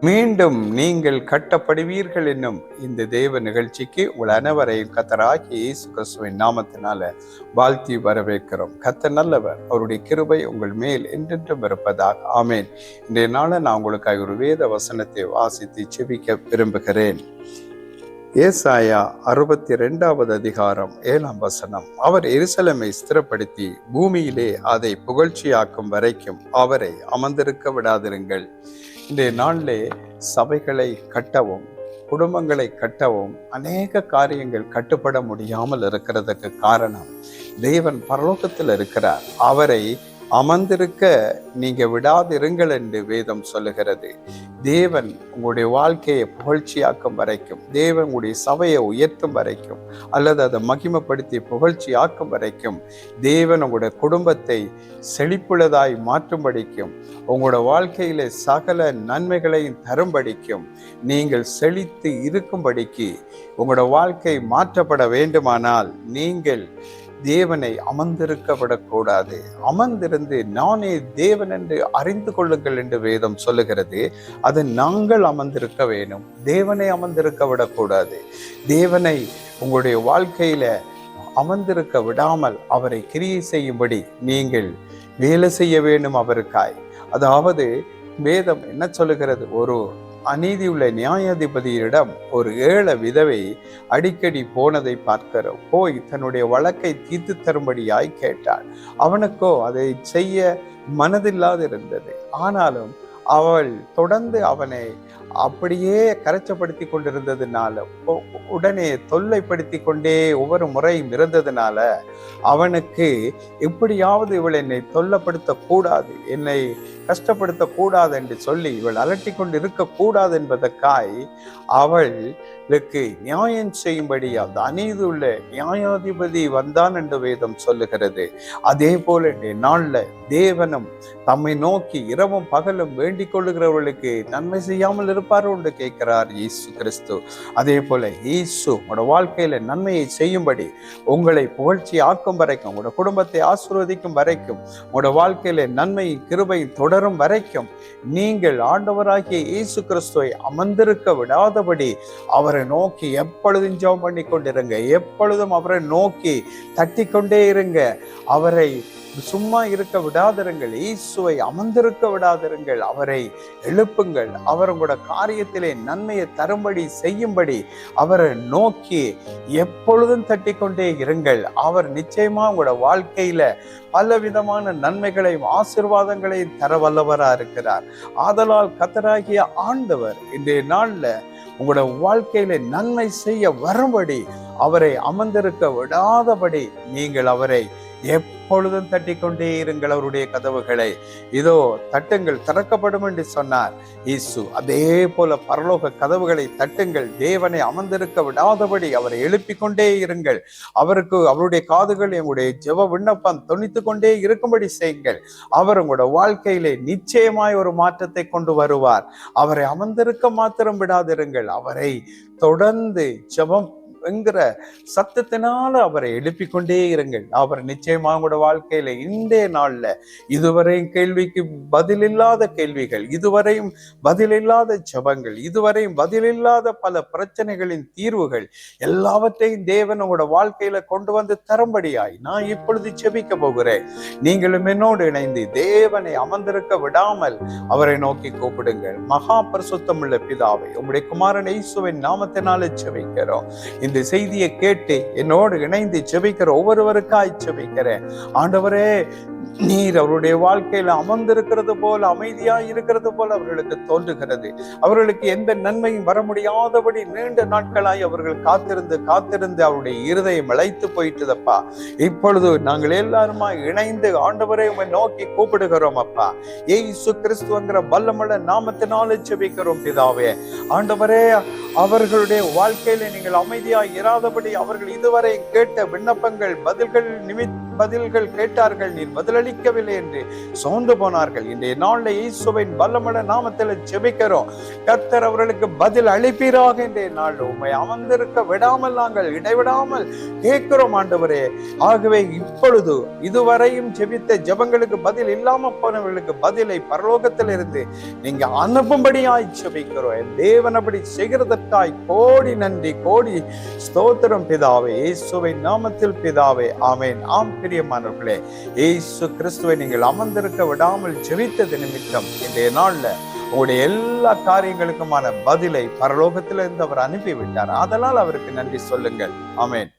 மீண்டும் நீங்கள் கட்டப்படுவீர்கள் என்னும் இந்த தேவ நிகழ்ச்சிக்கு உங்கள் அனைவரையும் கர்த்தராகிய இயேசு கிறிஸ்துவின் நாமத்தினால வாழ்த்தி வரவேற்கிறோம். கர்த்தர் நல்லவர், அவருடைய கிருபை உங்கள் மேல் என்றென்றும் இருப்பதாக. ஆமேன். இன்றைய நாள நான் உங்களுக்காக ஒரு வேத வசனத்தை வாசித்து செபிக்க விரும்புகிறேன். ஏசாயா 62வது அதிகாரம் 7ஆம் வசனம். அவர் எருசலேமை ஸ்திரப்படுத்தி பூமியிலே அதை புகழ்ச்சியாக்கும் வரைக்கும் அவரை அமர்ந்திருக்க விடாதிருங்கள். இன்றைய நாளிலே சபைகளை கட்டவும் குடும்பங்களை கட்டவும் அநேக காரியங்கள் கட்டுப்பட முடியாமல் இருக்கிறதுக்கு காரணம், தேவன் பரலோகத்தில் இருக்கிறார், அவரை அமர்ந்திருக்க நீங்க விடாதிருங்கள் என்று வேதம் சொல்லுகிறது. தேவன் உங்களுடைய வாழ்க்கையை புகழ்ச்சியாக்கும் வரைக்கும், தேவன் உங்களுடைய சபையை உயர்த்தும் வரைக்கும், அல்லது அதை மகிமைப்படுத்தி புகழ்ச்சியாக்கும் வரைக்கும், தேவன் உங்களுடைய குடும்பத்தை செழிப்புள்ளதாய் மாற்றும்படிக்கும், உங்களோட வாழ்க்கையில சகல நன்மைகளையும் தரும்படிக்கும், நீங்கள் செழித்து இருக்கும்படிக்கு உங்களோட வாழ்க்கை மாற்றப்பட வேண்டுமானால் நீங்கள் தேவனை அமர்ந்திருக்க விடக்கூடாது. அமர்ந்திருந்து நானே தேவன் என்று அறிந்து கொள்ளுங்கள் என்று வேதம் சொல்லுகிறது. அது நாங்கள் அமர்ந்திருக்க வேணும், தேவனை அமர்ந்திருக்க விடக்கூடாது. தேவனை உங்களுடைய வாழ்க்கையில அமர்ந்திருக்க விடாமல் அவரை கிரியை செய்யும்படி நீங்கள் வேலை செய்ய வேண்டும் அவருக்காய். அதாவது வேதம் என்ன சொல்லுகிறது, ஒரு அநீதியுள்ள நியாயாதிபதியிடம் ஒரு ஏழை விதவை அடிக்கடி போனதை பார்க்கிறோம். போய் தன்னுடைய வழக்கை தீர்த்து தரும்படியாய் கேட்டாள். அவனுக்கோ அதை செய்ய மனதில்லாது இருந்தது. ஆனாலும் அவள் தொடர்ந்து அவனை அப்படியே கரைச்சப்படுத்தி கொண்டிருந்ததுனால, உடனே தொல்லைப்படுத்தி கொண்டே ஒவ்வொரு முறையும் இருந்ததுனால அவனுக்கு எப்படியாவது இவள் என்னை தொல்லப்படுத்த கூடாது, என்னை கஷ்டப்படுத்த கூடாது என்று சொல்லி இவள் அலட்டி கொண்டு இருக்கக்கூடாது என்பதற்காய் அவளுக்கு நியாயம் செய்யும்படி அந்த அநீதி உள்ள நியாயாதிபதி வந்தான் என்று வேதம் சொல்லுகிறது. அதே போல நாள்ல தேவனும் தம்மை நோக்கி இரவும் பகலும் வேண்டிக் கொள்ளுகிறவர்களுக்கு நன்மை செய்யாமல் இருப்பார் என்று கேட்கிறார் இயேசு கிறிஸ்து. அதே போல இயேசு உங்களோட வாழ்க்கையில நன்மையை செய்யும்படி, உங்களை புகழ்ச்சி ஆக்கும் வரைக்கும், உங்களோட குடும்பத்தை ஆசீர்வதிக்கும் வரைக்கும், உங்களோட வாழ்க்கையில நன்மையும் கிருபையும் தொடரும் வரைக்கும் நீங்கள் ஆண்டவராகிய இயேசு கிறிஸ்துவை அமர்ந்திருக்க விடாதபடி அவரை நோக்கி எப்பொழுதும் ஜெபம் பண்ணி கொண்டிருங்க. எப்பொழுதும் அவரை நோக்கி தட்டி கொண்டே இருங்க. அவரை சும்மா இருக்க விடாதிருங்கள், இயேசுவை அமர்ந்திருக்க விடாதிருங்கள். அவரை எழுப்புங்கள். அவர் உங்களோட காரியத்திலே நன்மையை தரும்படி செய்யும்படி அவரை நோக்கி எப்பொழுதும் தட்டி கொண்டே இருங்கள். அவர் நிச்சயமா உங்களோட வாழ்க்கையில பல விதமான நன்மைகளையும் ஆசீர்வாதங்களையும் தர வல்லவரா இருக்கிறார். ஆதலால் கர்த்தராகிய ஆண்டவர் இன்றைய நாள்ல உங்களோட வாழ்க்கையில நன்மை செய்ய வரும்படி, அவரை அமர்ந்திருக்க விடாதபடி நீங்கள் அவரை எப்பொழுதும் தட்டி கொண்டே இருங்கள். அவருடைய கதவுகளை இதோ தட்டுங்கள், திறக்கப்படும் என்று சொன்னார் இயேசு. அதே போல பரலோக கதவுகளை தட்டுங்கள். தேவனை அமர்ந்திருக்க விடாதபடி அவரை எழுப்பிக் கொண்டே இருங்கள். அவருடைய காதுகள் எங்களுடைய ஜெப விண்ணப்பம் தொனித்து கொண்டே இருக்கும்படி செய்யுங்கள். அவர் உங்களோட வாழ்க்கையிலே நிச்சயமாய் ஒரு மாற்றத்தை கொண்டு வருவார். அவரை அமர்ந்திருக்க மாத்திரம் விடாதிருங்கள். அவரை தொடர்ந்து ஜெபம் என்கிற சத்தத்தினால அவரை எழுப்பிக் கொண்டே இருங்கள். அவர் நிச்சயமாக உங்களோட வாழ்க்கையில இன்றைய நாள்ல இதுவரையும் கேள்விக்கு பதிலில்லாத கேள்விகள், இதுவரையும் பதிலில்லாத ஜெபங்கள், இதுவரையும் பதிலில்லாத பல பிரச்சனைகளின் தீர்வுகள் எல்லாவற்றையும் தேவன் உங்களோட வாழ்க்கையில கொண்டு வந்து தரும்படியாய் நான் இப்பொழுது ஜெபிக்க போகிறேன். நீங்களும் என்னோடு இணைந்து தேவனை அமர்ந்திருக்க விடாமல் அவரை நோக்கி கூப்பிடுங்கள். மகா பரிசுத்தமுள்ள பிதாவை, உம்முடைய குமாரன் இயேசுவின் நாமத்தினால ஜெபிக்கிறோம். இந்த செய்தியை கேட்டு என்னோடு இணைந்து ஜெபிக்கிற ஒவ்வொருவருக்காய் ஜெபிக்கிறேன். ஆண்டவரே, நீர் அவருடைய வாழ்க்கையில அமர்ந்திருக்கிறது போல, அமைதியாய் இருக்கிறது போல அவர்களுக்கு தோன்றுகிறது. அவர்களுக்கு எந்த நன்மையும் வர முடியாதபடி நீண்ட நாட்களாய் அவர்கள் காத்திருந்து அவருடைய இருதயம் இளைத்து போயிட்டுதப்பா. இப்பொழுது நாங்கள் எல்லாருமா இணைந்து ஆண்டவரை உம்மை நோக்கி கூப்பிடுகிறோம் அப்பா. இயேசு கிறிஸ்துவங்கிற வல்லமுள்ள நாமத்தினாலே ஜெபிக்கிறோம் பிதாவே. ஆண்டவரே, அவர்களுடைய வாழ்க்கையில நீங்கள் அமைதியாய் இராதபடி அவர்கள் இதுவரை கேட்ட விண்ணப்பங்கள் பதில்கள் பதில்கள் கேட்டார்கள், நீர் பதிலளிக்கவில்லை என்று சோர்ந்து போனார்கள். இன்றைய நாள்ல இயேசுவின் வல்லமையுள்ள நாமத்தில் ஜெபிக்கிறோம். கர்த்தர் அவர்களுக்கு பதில் அளிப்பீராக. இன்றைய நாள் உம்மை அமர்ந்திருக்க விடாமல் நாங்கள் இடைவிடாமல் கேட்கிறோம் ஆண்டவரே. ஆகவே இப்பொழுது இதுவரையும் ஜெபித்த ஜெபங்களுக்கு பதில் இல்லாம போனவர்களுக்கு பதிலை பரலோகத்திலிருந்து நீங்க அனுப்பும்படியாய் ஜெபிக்கிறோம். என் தேவன் அப்படி செய்கிறதற்காய் கோடி நன்றி, கோடி ஸ்தோத்திரம் பிதாவே, இயேசுவின் நாமத்தில் பிதாவே, ஆமென். ஆம் பிரியமானவர்களே, இயேசு கிறிஸ்துவை நீங்கள் அமர்ந்திருக்க விடாமல் ஜெபித்தது நிமித்தம் இன்றைய நாள்ல உங்களுடைய எல்லா காரியங்களுக்குமான பதிலை பரலோகத்திலிருந்து அவர் அனுப்பிவிட்டார். அதனால் அவருக்கு நன்றி சொல்லுங்கள். ஆமென்.